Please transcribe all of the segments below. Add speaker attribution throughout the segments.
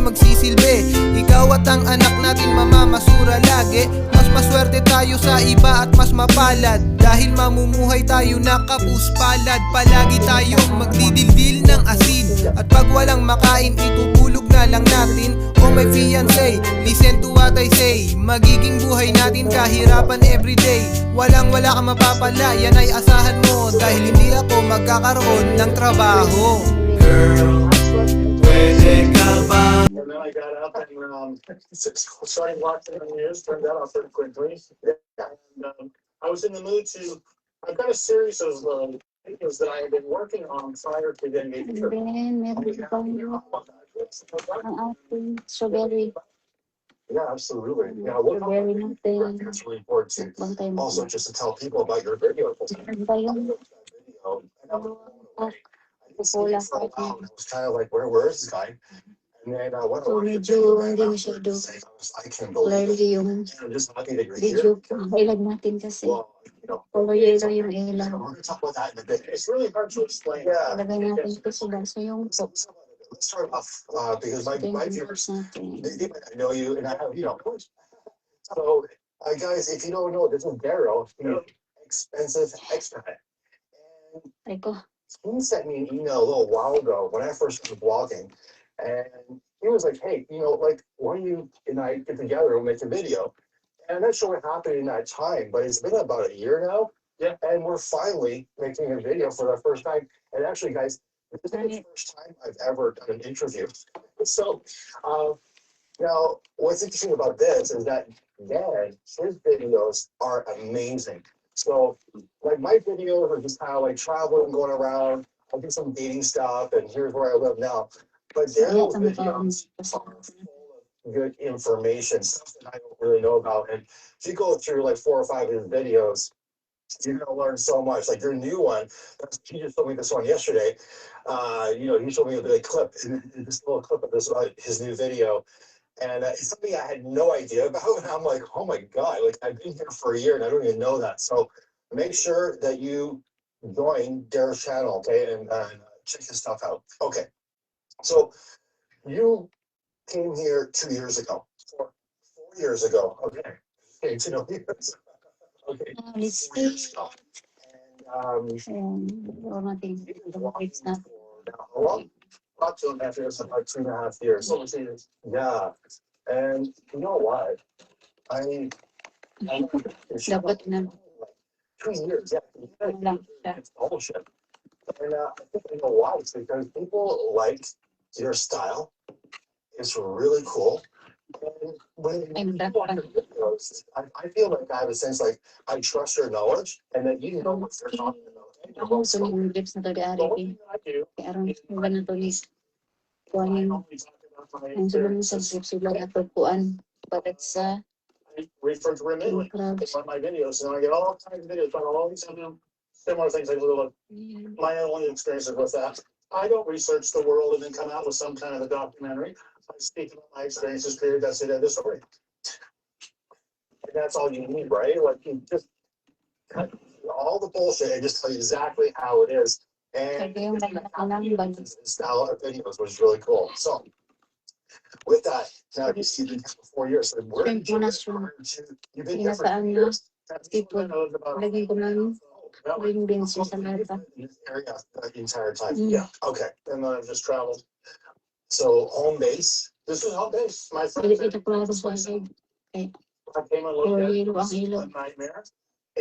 Speaker 1: magsisilbi. Ikaw at ang anak natin mamamasura lagi. Mas maswerte tayo sa iba at mas mapalad, dahil mamumuhay tayo nakapuspalad. Palagi tayong magdidildil ng asin, at pag walang makain itutulog na lang natin. Oh my fiancé, listen to what I say. Magiging buhay natin kahirapan everyday. Walang wala kang mapapala, yan ay asahan mo, dahil hindi ako magkakaroon ng trabaho.
Speaker 2: Girl, pwede ka ba? And then I got up and started watching the news. Turned out off pretty quickly. And I was in the mood to. I've got a series of videos that I have been working on prior to getting
Speaker 3: And then, meron pa ang ating strawberry.
Speaker 2: Yeah, absolutely. Yeah, what about
Speaker 3: Strawberry natin.
Speaker 2: it's really important to
Speaker 3: Bantay mo.
Speaker 2: also just to tell people about your video.
Speaker 3: Meron pa yung pupula sa
Speaker 2: I
Speaker 3: atin.
Speaker 2: was kind of like, where is this guy? And then went
Speaker 3: So,
Speaker 2: over to
Speaker 3: medyo
Speaker 2: him,
Speaker 3: hindi
Speaker 2: and
Speaker 3: masyado
Speaker 2: I can't believe it.
Speaker 3: clearly yung
Speaker 2: I'm just happy that you're
Speaker 3: video.
Speaker 2: here.
Speaker 3: Ilag natin kasi.
Speaker 2: Well, you know,
Speaker 3: Color yellow yung
Speaker 2: we're
Speaker 3: ilaw.
Speaker 2: gonna talk about that in a bit. It's really hard to explain. Yeah.
Speaker 3: Ilagay natin ito sa baso yung
Speaker 2: Let's start off because my viewers,
Speaker 3: natin.
Speaker 2: they might not know you, and I have, you know. So, guys, if you don't know, this is Daryl, the expensive expat. And
Speaker 3: Ay ko.
Speaker 2: he sent me an email a little while ago when I first started blogging, and he was like, "Hey, you know, like, why don't you and I get together and make a video?" And I'm not sure what happened in that time, but it's been about a year now. Yeah, and we're finally making a video for the first time. And actually, guys, this is the first time I've ever done an interview. So, now what's interesting about this is that Dan, his videos are amazing. So, like my videos are just kind of like traveling, going around. I do some dating stuff, and here's where I live now. But Daryl's videos are full of good information, stuff that I don't really know about. And if you go through like 4 or 5 of his videos, you're gonna learn so much. Like your new one, he just showed me this one yesterday. You know, he showed me a bit of clip, this little clip of this his new video. And it's something I had no idea about. And I'm like, oh my God, like I've been here for a year and I don't even know that. So make sure that you join Daryl's channel, okay, and check his stuff out. Okay. So you came here 2 years ago, 4 years ago. Okay. Okay, 2 years. Okay.
Speaker 3: Let's
Speaker 2: 4 years
Speaker 3: see.
Speaker 2: ago. And
Speaker 3: Or natin. It's not.
Speaker 2: about 2.5 years, about 2.5 years. Yeah. And you know what? I
Speaker 3: Dapat na.
Speaker 2: 2 years, yeah.
Speaker 3: Lang siya.
Speaker 2: It's bullshit. And I think I know why. It's because people like your style. It's really cool. And when
Speaker 3: I'm
Speaker 2: you watch your videos, I feel like I have a sense like I trust your knowledge and that you know what you're talking about. And you're
Speaker 3: Ako,
Speaker 2: well
Speaker 3: so yung lips na to di
Speaker 2: The
Speaker 3: ari.
Speaker 2: only thing I do
Speaker 3: Kaya aron ba na to ni
Speaker 2: I
Speaker 3: kuanin.
Speaker 2: only talk about my
Speaker 3: Ang sabi sa
Speaker 2: experiences.
Speaker 3: lips sila na to kuan. But it's
Speaker 2: I refer to Remitly
Speaker 3: crabs.
Speaker 2: on my videos, and I get all kinds of videos about all these similar things. Like little my only experiences with that. I don't research the world and then come out with some kind of a documentary. I speak about my experiences, period. That's it, end of story. And that's all you need, right? Like you just cut all the bullshit and just tell you exactly how it is. And
Speaker 3: Sabi yung
Speaker 2: his style of videos was really cool. So with that, now you see the 4 years. So where did you
Speaker 3: Shrimp
Speaker 2: get
Speaker 3: muna,
Speaker 2: you've been here for
Speaker 3: Pinasaan
Speaker 2: 2
Speaker 3: na.
Speaker 2: years.
Speaker 3: Tipo, lagay ko ng green beans sa lata.
Speaker 2: Area the entire time.
Speaker 3: Mm.
Speaker 2: Yeah. Okay. And then I've just traveled. So home base. This is home base. My
Speaker 3: Dili
Speaker 2: friends.
Speaker 3: ito ko sa side.
Speaker 2: I came and looked at it. It
Speaker 3: Hilo ang
Speaker 2: was
Speaker 3: hilo.
Speaker 2: a nightmare.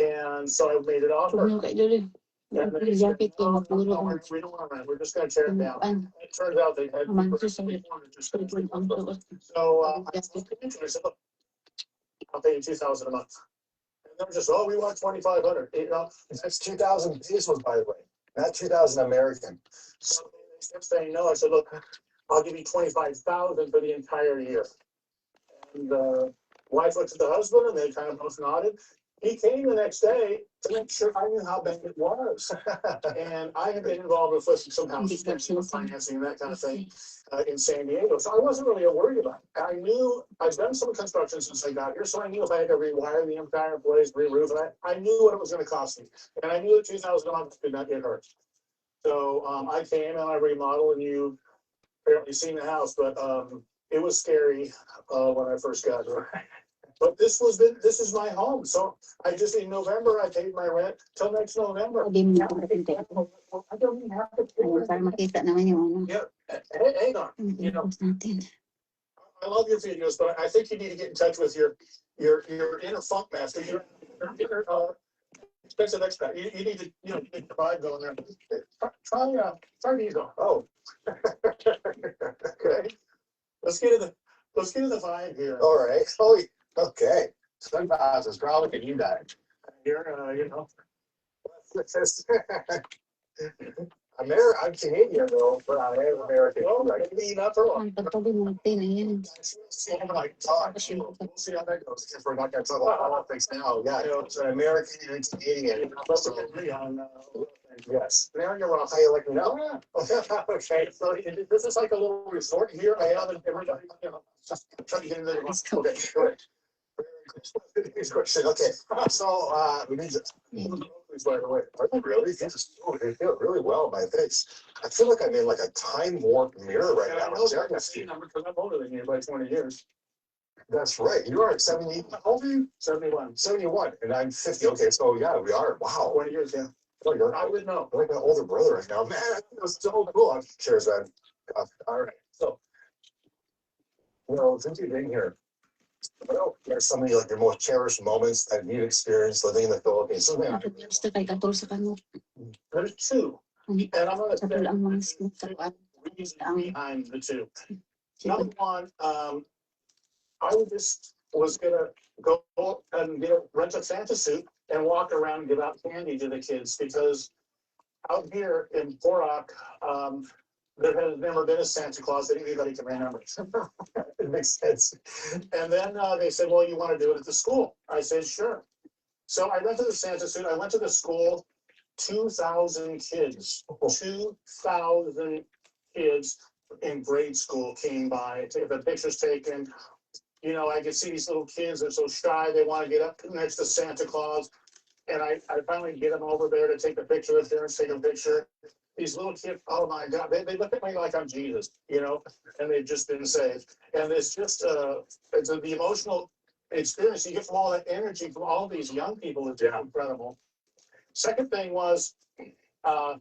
Speaker 2: And so I made it offer.
Speaker 3: Pugno kay dili.
Speaker 2: And they
Speaker 3: Yung
Speaker 2: said,
Speaker 3: jacket ko
Speaker 2: "No,
Speaker 3: mapuro
Speaker 2: no,
Speaker 3: ang
Speaker 2: we don't want to rent. We're just going to tear it down."
Speaker 3: kuan.
Speaker 2: It turns out they had.
Speaker 3: Manso sa
Speaker 2: Just
Speaker 3: pulpul ang suot.
Speaker 2: So I said, "Look, I'll pay you 2,000 a month." And they're just, "Oh, we want 2,500." You know, that's 2,000 pesos, by the way, not 2,000 American. So next thing you know, I said, "Look, I'll give you 25,000 for the entire year." And wife looked at the husband, and they kind of both nodded. He came the next day to make sure I knew how big it was. And I had been involved with flipping some houses, financing, and that kind of thing in San Diego. So I wasn't really worried about it. I knew I'd done some construction since I got here, so I knew if I had to rewire the entire place, re-roof, and I knew what it was going to cost me. And I knew that 2,000 a month could not get hurt. So I came and I remodeled, and you apparently seen the house, but it was scary when I first got here. But this is my home. So I just in November I paid my rent till next November.
Speaker 3: Hindi mo na pinatindi.
Speaker 2: I don't even have to pay
Speaker 3: Ayun, para
Speaker 2: rent.
Speaker 3: makita naman yung ano.
Speaker 2: Yeah, hang on. You know,
Speaker 3: Post natin.
Speaker 2: I love your videos, but I think you need to get in touch with your inner funk master, your inner expensive expat. You need to get the vibe going there. Try these on. Oh, okay. Let's get to the vibe here. All right. Oh, okay. Sunglasses, probably can you that. You're I'm Canadian though, but I am American. Oh, right. Not for long.
Speaker 3: Ang pagtabi natin, ayan.
Speaker 2: Oh my God. We'll see how that goes. If we're not going to talk about politics now, yeah, it's an American and Canadian. So, yes. Now you're on how you like me now. Okay, so this is like a little resort here. I have everybody, just trying to get into the okay, good. Okay, so we need to. By the way, are they really? They feel really well on my face. I feel like I'm in like a time warp mirror right now. Because I'm older than you by 20 years. That's right. You are at 70. How old are you? 71. 71. And I'm 50. Okay, so yeah, we are. Wow. 20 years, yeah. Oh, I would know. I'm like my older brother right now. Man, it was so cool. Cheers, man. All right. So, since you've been here, what are some of your most cherished moments that you've experienced living in the Philippines?
Speaker 3: Gusto kay katol sa kanot.
Speaker 2: There's two. And I'm going to
Speaker 3: Katol ang mga smooth sa kuan.
Speaker 2: reason behind the two. Number one, I was gonna go and rent a Santa suit and walk around and give out candy to the kids because out here in Porak, there has never been a Santa Claus that anybody can remember. It makes sense. And then they said, well, you want to do it at the school? I said, sure. So I rented the Santa suit. I went to the school, 2,000 kids, 2,000 kids in grade school came by to get the pictures taken. I could see these little kids, they're so shy, they want to get up next to Santa Claus. And I finally get them over there to take a picture with them, take a picture. These little kids, oh my God, they look at me like I'm Jesus, and they've just been saved. And it's just, it's the emotional experience you get from all that energy from all these young people is incredible. Second thing was, now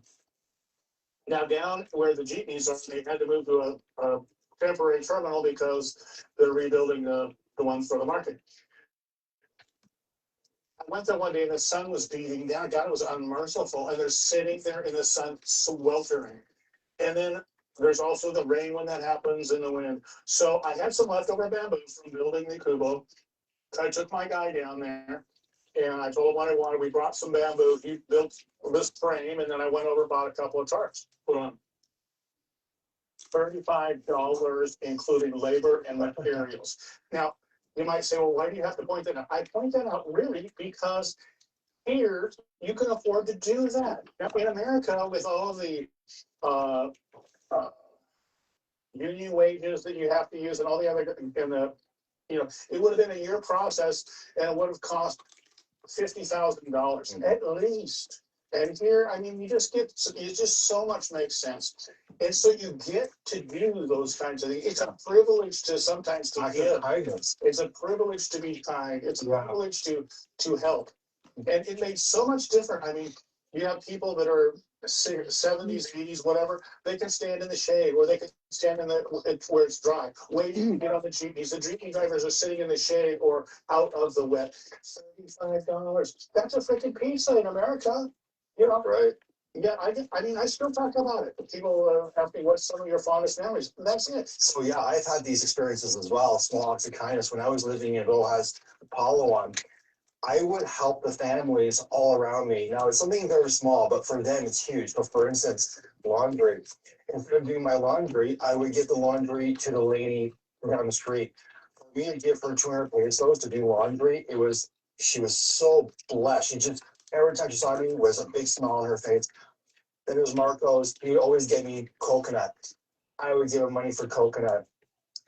Speaker 2: down where the jeepneys are, they had to move to a temporary terminal because they're rebuilding the one for the market. I went there one day and the sun was beating down. God, it was unmerciful. And they're sitting there in the sun sweltering. And then there's also the rain when that happens and the wind. So I had some leftover bamboo from building the kubo. I took my guy down there and I told him what I wanted. We brought some bamboo. He built this frame and then I went over and bought a couple of tarps. Put on $35, including labor and materials. Now, you might say, well, why do you have to point that out? I point that out really because here you can afford to do that. Now, in America, with all the union wages that you have to use and all the other, it would have been a year process and it would have cost $50,000 at least. And here, you just so much makes sense. And so you get to do those kinds of things. It's a privilege to sometimes to give. It's a privilege to be kind. It's a privilege to help. And it makes so much difference. You have people that are 70s, 80s, whatever. They can stand in the shade or they can stand in where it's dry, waiting to get on the jeepneys. The jeepney drivers are sitting in the shade or out of the wet. $35. That's a freaking pizza in America. Right. Yeah, I still talk about it. People ask me, what's some of your fondest memories? That's it. So yeah, I've had these experiences as well. Small acts of kindness. When I was living in Rojas, Palawan, I would help the families all around me. Now it's something very small, but for them it's huge. So for instance, laundry. Instead of doing my laundry, I would give the laundry to the lady down the street. For me to give her 200 pesos to do laundry, she was so blessed. Every time she saw me was a big smile on her face. Then there was Marcos. He would always get me coconut. I would give him money for coconut.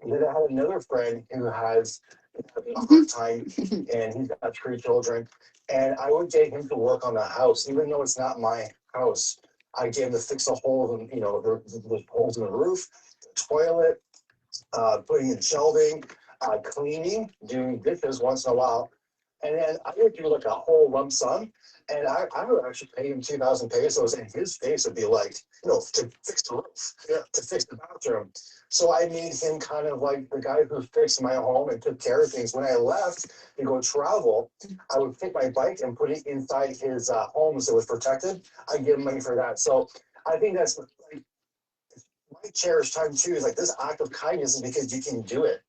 Speaker 2: And then I had another friend who has a hard time and he's got 3 children. And I would get him to work on the house, even though it's not my house. I get him to fix the holes in, the holes in the roof, the toilet, putting in shelving, cleaning, doing dishes once in a while. And then I would do like a whole lump sum. And I would actually pay him 2,000 pesos, and his face would be like, to fix the roof, to fix the bathroom. So I made him kind of like the guy who fixed my home and took care of things. When I left to go travel, I would take my bike and put it inside his home so it was protected. I'd give him money for that. So I think that's like my cherished time too, is like this act of kindness is because you can do it.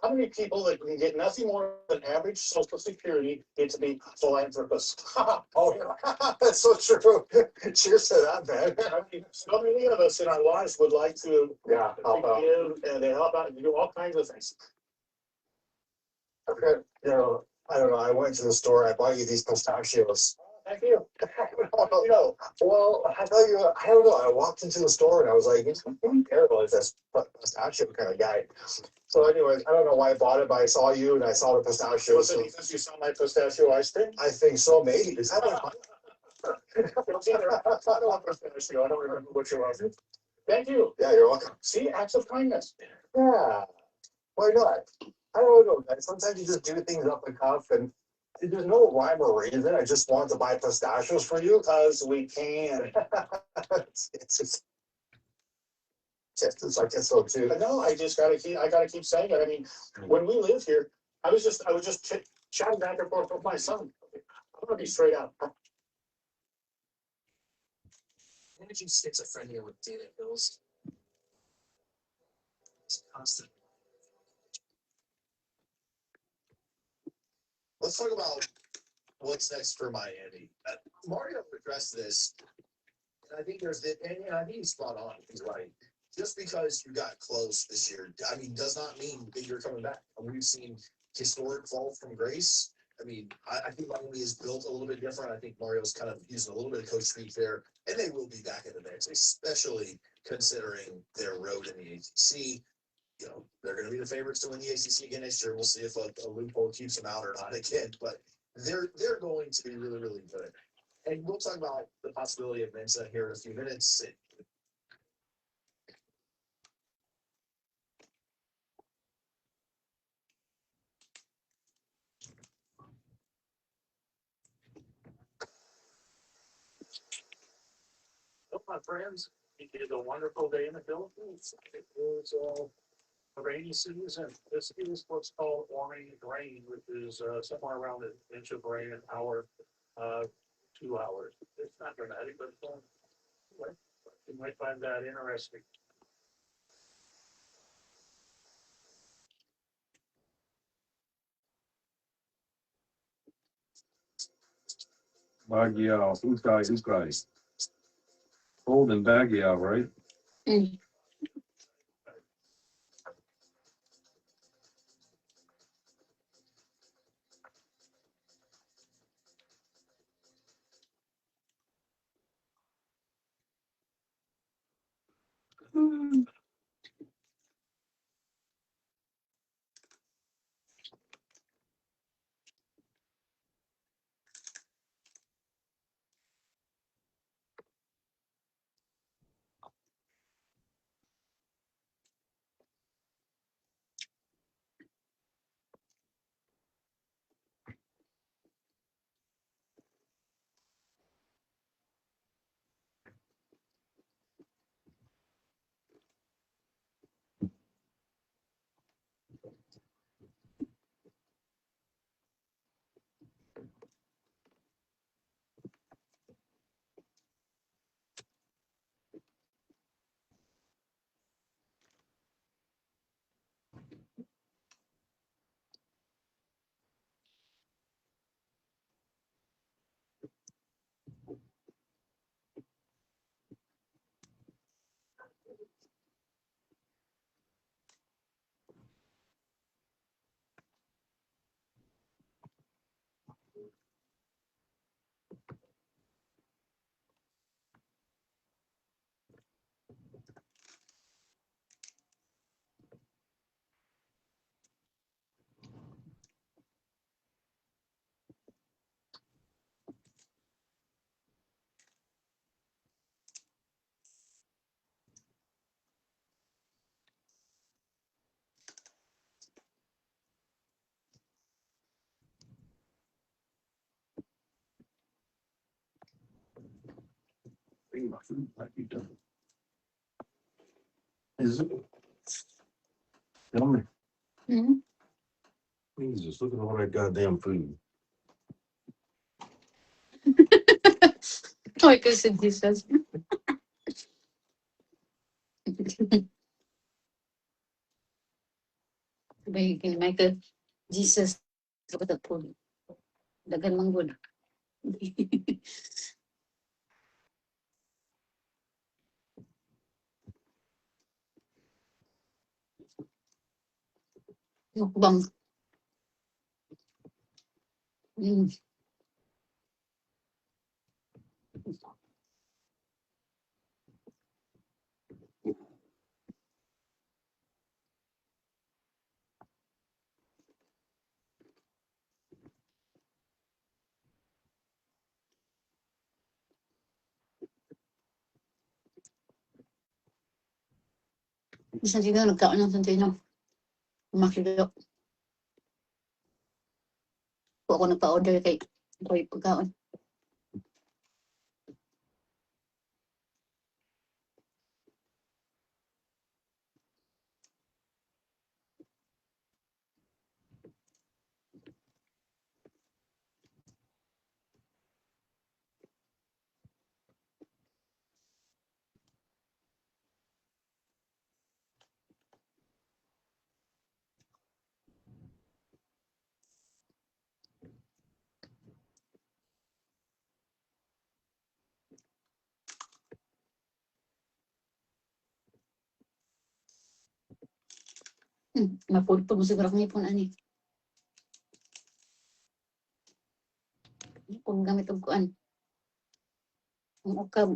Speaker 4: How many people that can get nothing more than average social security get to be philanthropists?
Speaker 2: Oh, yeah. That's so true. Cheers to that, man.
Speaker 4: I mean, so many of us in our lives would like to
Speaker 2: Yeah, help out.
Speaker 4: give and they help out and do all kinds of things.
Speaker 2: Okay, I don't know. I went to the store. I bought you these pistachios.
Speaker 4: Thank you.
Speaker 2: Well, I tell you, I don't know. I walked into the store and I was like, "It's terrible. It's this pistachio kind of guy." So, anyways, I don't know why I bought it, but I saw you and I saw the pistachios.
Speaker 4: Was it because you saw my pistachio ice cream?
Speaker 2: I think so, maybe. Is that
Speaker 4: It's either I don't want pistachio. I don't remember which it was. Thank you.
Speaker 2: Yeah, you're welcome.
Speaker 4: See, acts of kindness.
Speaker 2: Yeah, why not? I don't know, guys. Sometimes you just do things up the cuff and there's no rhyme or reason. I just wanted to buy pistachios for you.
Speaker 4: Because we can.
Speaker 2: It's like it's so too.
Speaker 4: No, I gotta keep saying it. I mean, when we lived here, I was just chatting back and forth with my son. I'm gonna be straight out.
Speaker 5: Energy schizophrenia with data bills. It's constant.
Speaker 6: Let's talk about what's next for Miami. Mario addressed this, and I think I think he's spot on. He's right. Just because you got close this year, I mean, does not mean that you're coming back. I mean, we've seen historic fall from grace. I mean, I think Miami is built a little bit different. I think Mario's kind of using a little bit of coach speak there, and they will be back in the mix, especially considering their road in the ACC. They're going to be the favorites to win the ACC again next year. We'll see if a loophole keeps them out or not again, but they're going to be really, really good. And we'll talk about the possibility of Mensa here in a few minutes.
Speaker 4: Well, my friends, it is a wonderful day in the Philippines. It is a rainy season. This is what's called orange rain, which is somewhere around an inch of rain an hour, 2 hours. It's not dramatic, but anyway, you might find that interesting.
Speaker 7: Baguio. Who's guys? Cold and Baguio, right? bring my food like you done. Is it? Tell me.
Speaker 3: Hmm?
Speaker 7: Jesus, look at all that goddamn food.
Speaker 3: Oh, kasi Jesus. Sabi, kay Michael, Jesus, look at the food. Dagan mang good. Mukbang. Mm. Isa siguro nagkaon ng santino. Makilo. Kung ako nagpa-order kay ako'y pagkaon. Mapulpo mo siguro kung ipon ani. Kung gamit og kuan. Ang ukab.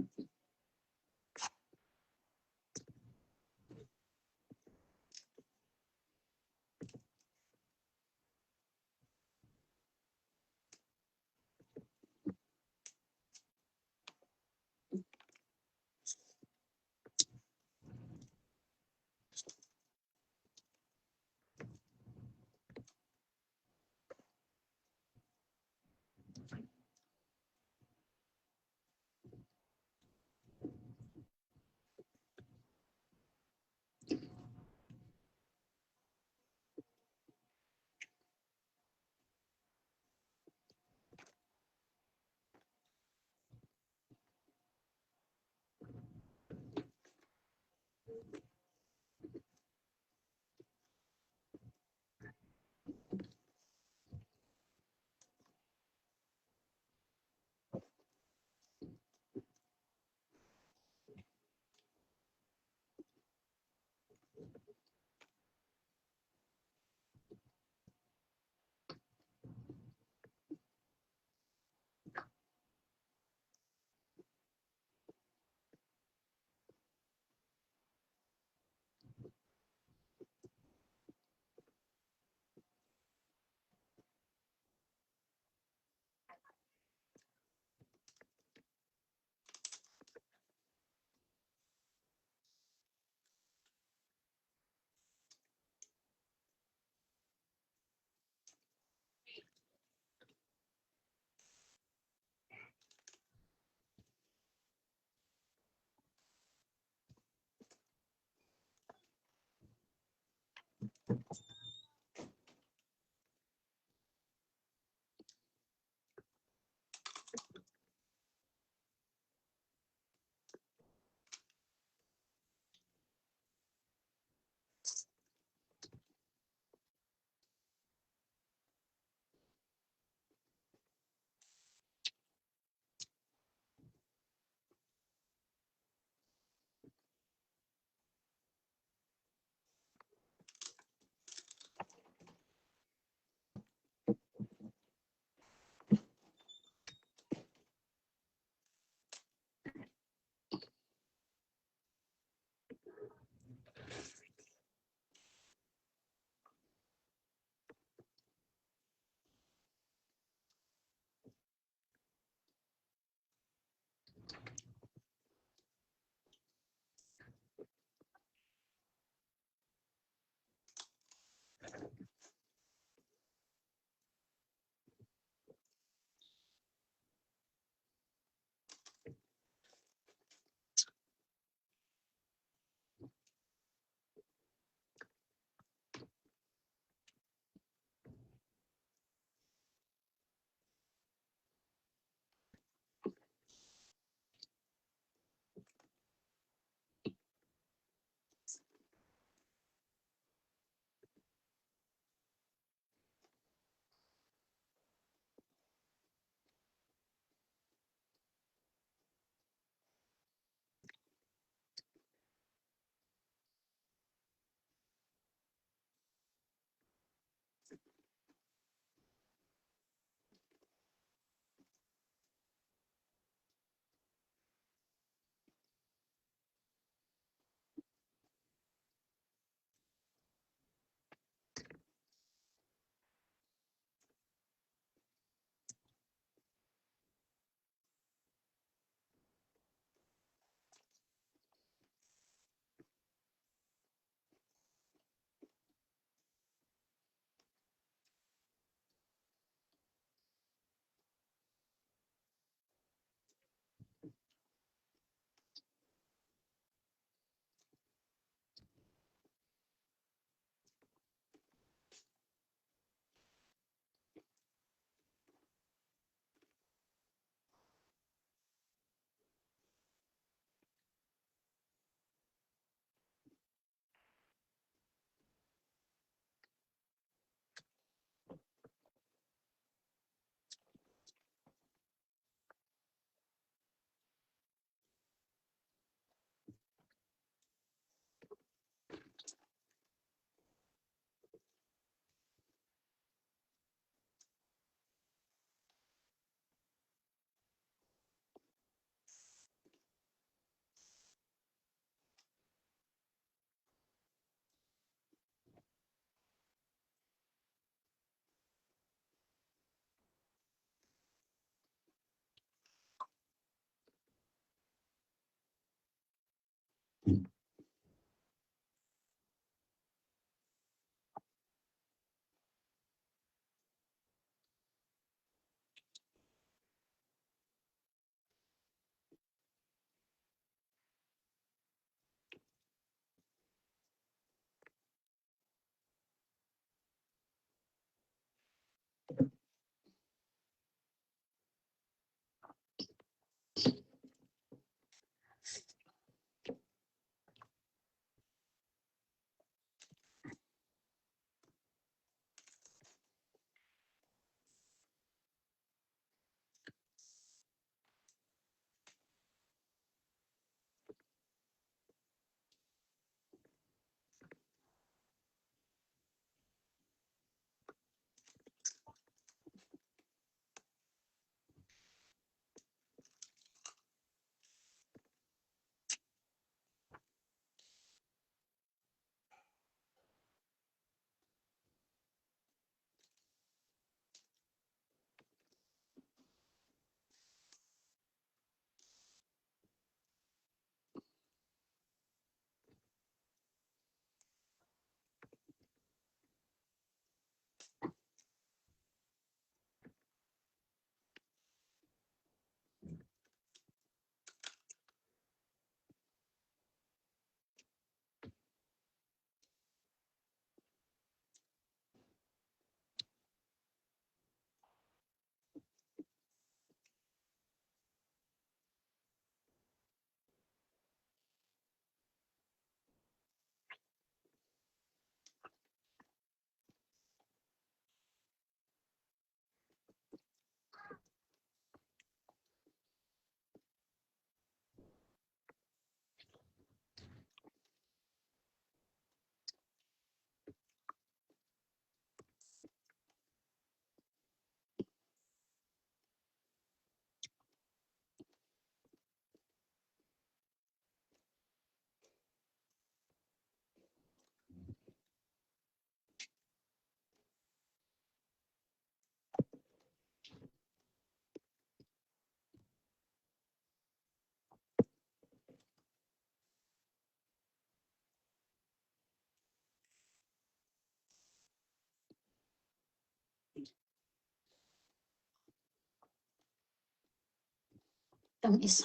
Speaker 3: Tamis.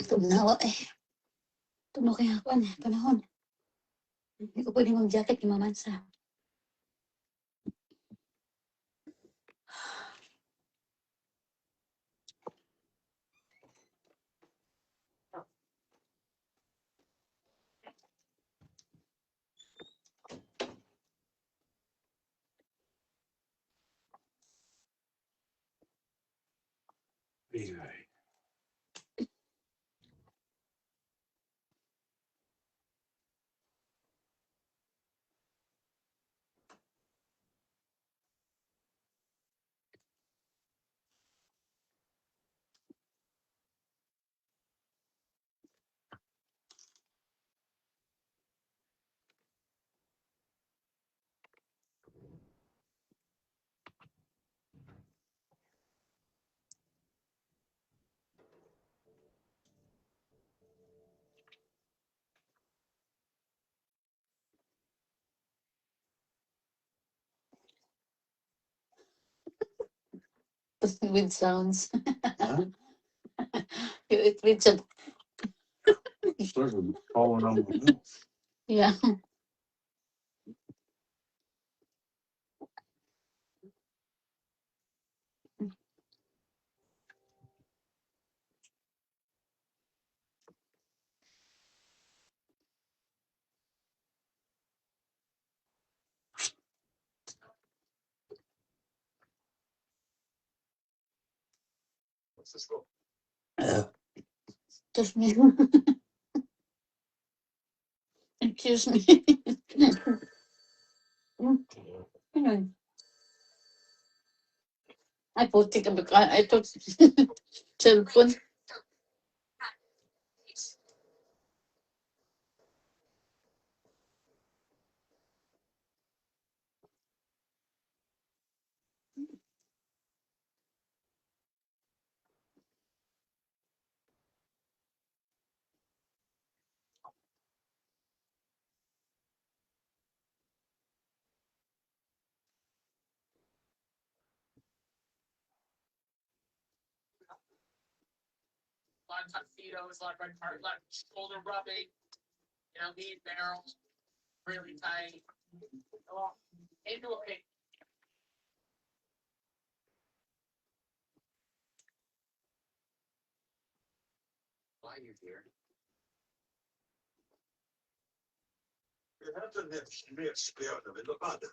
Speaker 3: Tumnawa eh. Tuno kaya ako panahon. Hindi ko pwede mag-jacket ni Mamansa.
Speaker 7: Anyway.
Speaker 3: With sounds.
Speaker 7: Huh?
Speaker 3: It with some,
Speaker 7: Started calling on the
Speaker 3: yeah.
Speaker 2: What's this roll?
Speaker 3: Excuse me. Excuse me. Ayun. Ay, putik ang baka. I thought cellphone.
Speaker 5: A lot of tuxedos, a lot of red carpet, a lot of shoulder rubbing. You know, lead barrels, really tight. Oh, into a pink. Why you here?
Speaker 4: You have to admit, spirit of it, look at it.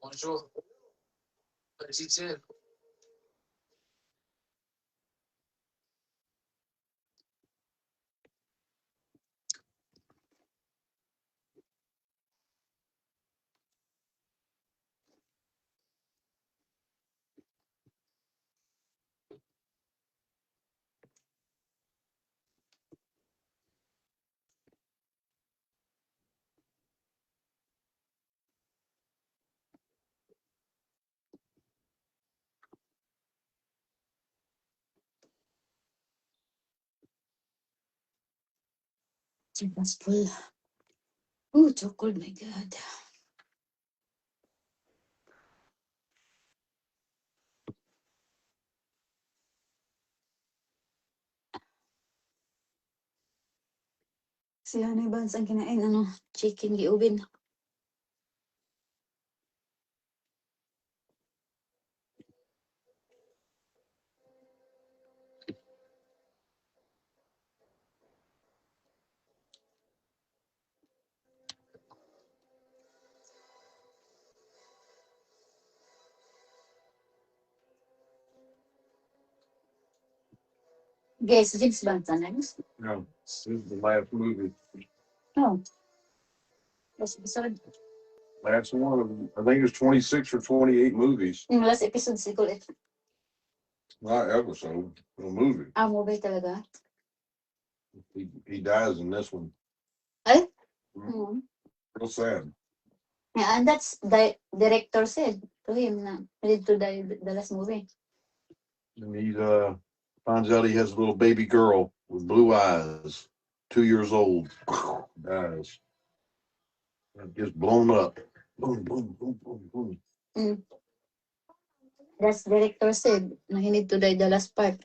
Speaker 5: Bonjour. Petit.
Speaker 3: That's full. Oh, chocolate, my God. Si Hanay Bans ang kinain, chicken giubin. Guys, James Bans ang next.
Speaker 7: No, this is the last movie.
Speaker 3: Oh. Last episode.
Speaker 7: Last one of, I think it's 26 or 28 movies.
Speaker 3: Yung last episode si Colette.
Speaker 7: Not episode, a movie.
Speaker 3: Movie talaga.
Speaker 7: He dies in this one.
Speaker 3: Ay?
Speaker 7: Mm, Real sad.
Speaker 3: Yeah, and that's the director said to him na he need to die the last movie.
Speaker 7: And he finds out he has a little baby girl with blue eyes, 2 years old. Dies. Gets blown up. Boom, boom, boom, boom, boom.
Speaker 3: That's director said na he need to die the last part.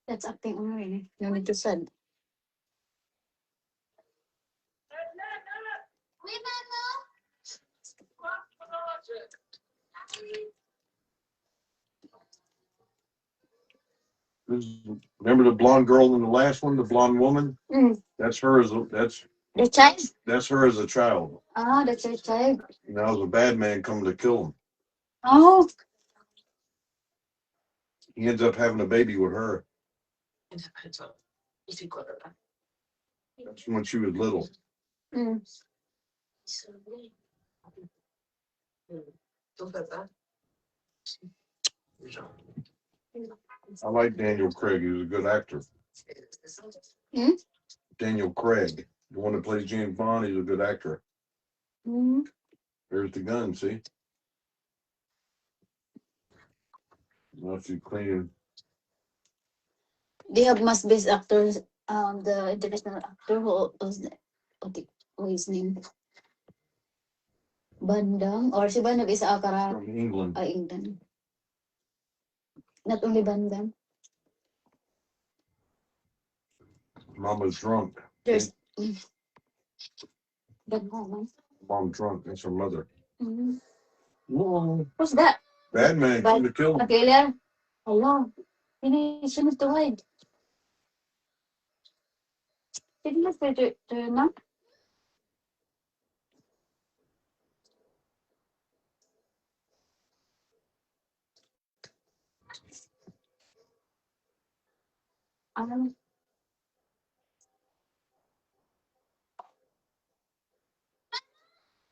Speaker 3: That's acting only. No need to sad.
Speaker 7: Remember the blonde girl in the last one, the blonde woman? That's her as
Speaker 3: The child?
Speaker 7: that's her as a child.
Speaker 3: Ah, that's your child.
Speaker 7: And that was a bad man coming to kill him.
Speaker 3: Oh.
Speaker 7: He ends up having a baby with her. That's when she was little. I like Daniel Craig. He was a good actor. Daniel Craig, the one that plays James Bond, he's a good actor. There's the gun, see? Now she's cleaning.
Speaker 3: They have must best actors, the international actor who his name? Bandang, or si Bandang is Akara,
Speaker 7: From England.
Speaker 3: England. Not only Bandang.
Speaker 7: Mama's drunk.
Speaker 3: There's Bandang.
Speaker 7: Mom drunk. That's her mother.
Speaker 3: Whoa. Who's that?
Speaker 7: Bad man coming to kill him.
Speaker 3: Killer. Hello. Sinusunod to hide. Didn't you turn up?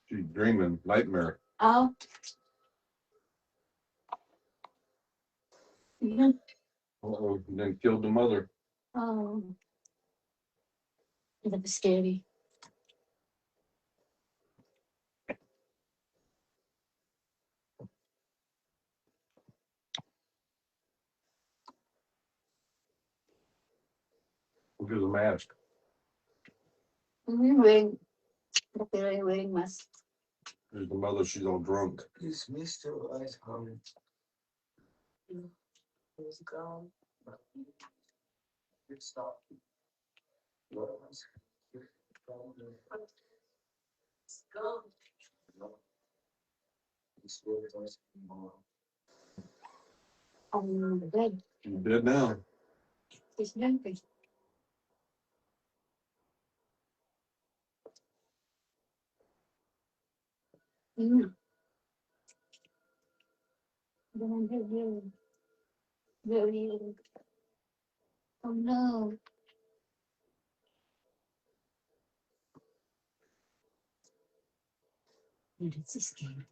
Speaker 7: She's dreaming. Nightmare.
Speaker 3: Oh. Mhm.
Speaker 7: Uh-oh, then killed the mother.
Speaker 3: Oh, that was scary.
Speaker 7: Look at the mask.
Speaker 3: Wearing, but they're wearing mask.
Speaker 7: There's the mother, she's all drunk.
Speaker 2: Is Mr. Ice coming? He's gone. Good stop.
Speaker 3: Oh my God,
Speaker 7: She's dead now.
Speaker 3: she's drinking. Mm. Ganun, very, very. Oh no. That's scary.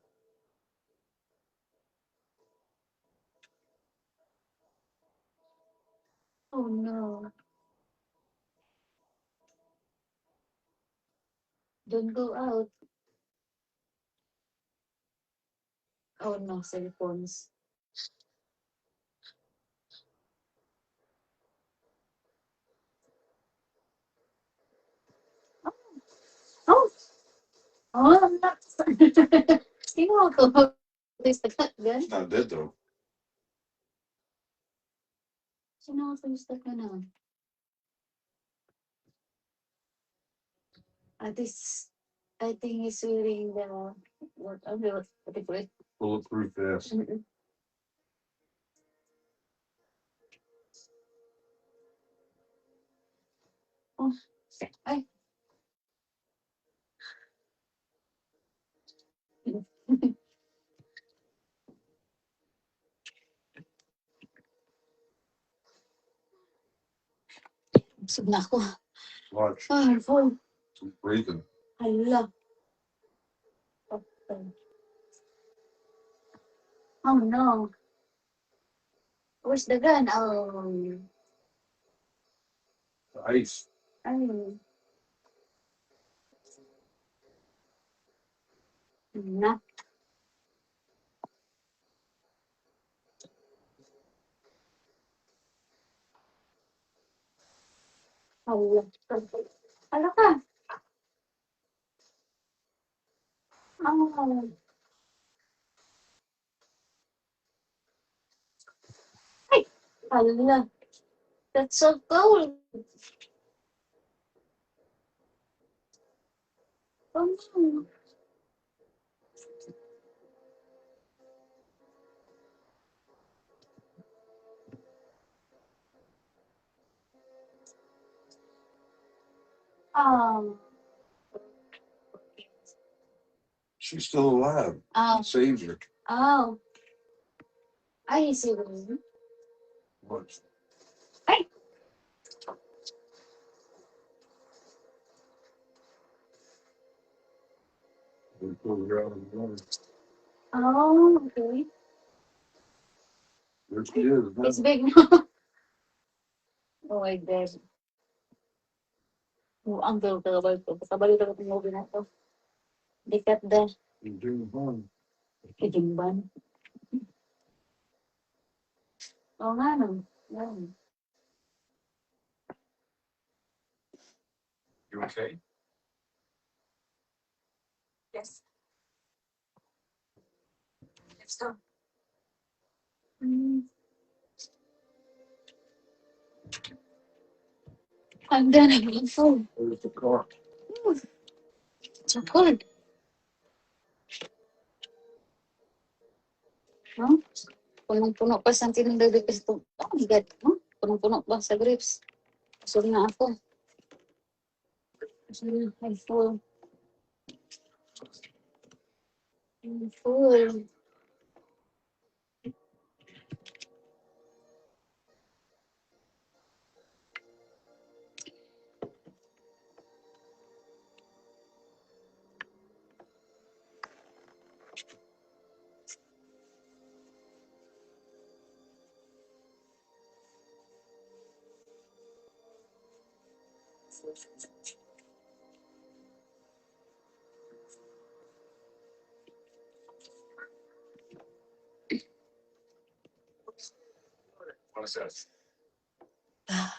Speaker 3: Oh no. Don't go out. Oh no, cell phones. Oh, oh, I'm not. Sino ako? Please, the gun.
Speaker 7: She's not dead though.
Speaker 3: Sino ako sa ka na? This, I think he's wearing the, what do you call it?
Speaker 7: Bulletproof vest.
Speaker 3: Mm-mm. Oh, ay. Busog na ako.
Speaker 7: Watch.
Speaker 3: Ah, full.
Speaker 7: She's breathing.
Speaker 3: Hala. Okay. Oh no. Where's the gun? Oh,
Speaker 7: The ice.
Speaker 3: ay. Na. Hala. Hala ka. Oh. Ay. Hala. That's so cold. Oh no. Oh.
Speaker 7: She's still alive.
Speaker 3: Oh.
Speaker 7: Saved her.
Speaker 3: Oh. I see.
Speaker 7: Watch.
Speaker 3: Ay.
Speaker 7: They pulled her out of the water.
Speaker 3: Oh, okay.
Speaker 7: There she is. now.
Speaker 3: It's big now. Oh my God. Oh, ang girl talaga ito. Kasabali talaga itong movie na ito. Look at the
Speaker 7: She's doing fine.
Speaker 3: kajimban. Oo nga no. Yan.
Speaker 6: You okay?
Speaker 3: Yes. Let's go. Mm. I'm done. I'm full.
Speaker 7: There's the car.
Speaker 3: Ooh, so cold. No? Punong-puno pa sa tinong grapes to. Oh my God. No? Punong-puno pa sa grapes. Sorry na ako. Sorry na. I'm full. I'm full.
Speaker 6: What is that?
Speaker 3: Ah,